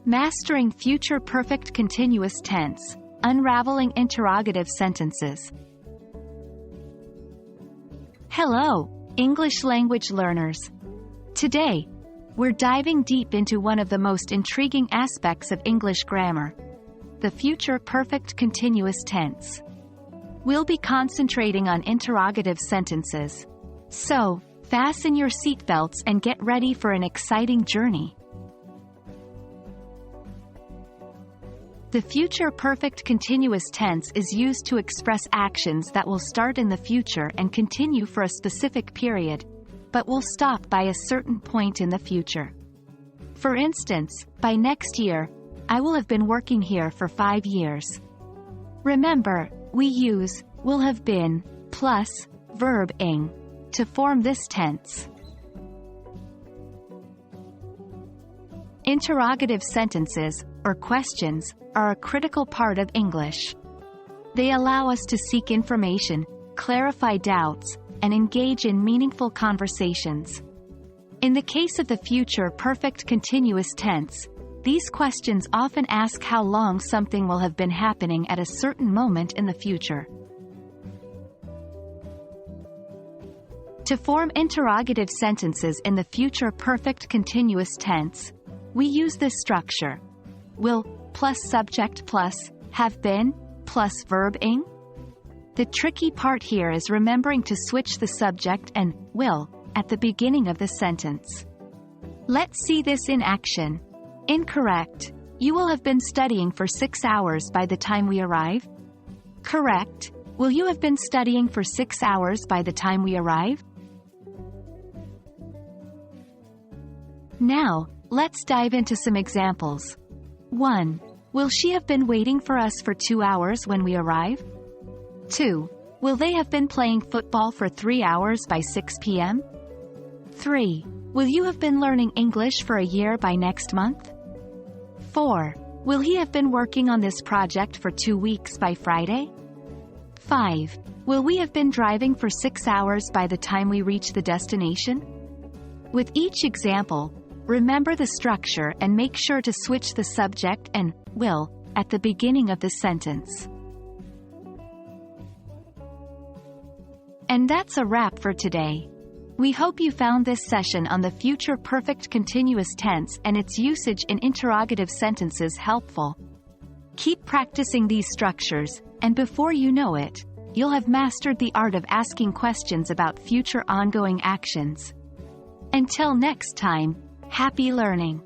Mastering Future Perfect Continuous Tense, Unraveling Interrogative Sentences. Hello, English language learners. Today, we're diving deep into one of the most intriguing aspects of English grammar, the future perfect continuous tense. We'll be concentrating on interrogative sentences. So, fasten your seatbelts and get ready for an exciting journey. The future perfect continuous tense is used to express actions that will start in the future and continue for a specific period, but will stop by a certain point in the future. For instance, by next year, I will have been working here for 5 years. Remember, we use will have been plus verb-ing to form this tense. Interrogative sentences, or questions, are a critical part of English. They allow us to seek information, clarify doubts, and engage in meaningful conversations. In the case of the future perfect continuous tense, these questions often ask how long something will have been happening at a certain moment in the future. To form interrogative sentences in the future perfect continuous tense, we use this structure: will plus subject plus have been plus verb-ing. The tricky part here is remembering to switch the subject and will at the beginning of the sentence. Let's see this in action. Incorrect. You will have been studying for 6 hours by the time we arrive. Correct. Will you have been studying for 6 hours by the time we arrive? Now, let's dive into some examples. 1. Will she have been waiting for us for 2 hours when we arrive? 2. Will they have been playing football for 3 hours by 6 p.m.? 3. Will you have been learning English for a year by next month? 4. Will he have been working on this project for 2 weeks by Friday? 5. Will we have been driving for 6 hours by the time we reach the destination? With each example, remember the structure and make sure to switch the subject and will at the beginning of the sentence. And that's a wrap for today. We hope you found this session on the future perfect continuous tense and its usage in interrogative sentences helpful. Keep practicing these structures, and before you know it, you'll have mastered the art of asking questions about future ongoing actions. Until next time, happy learning!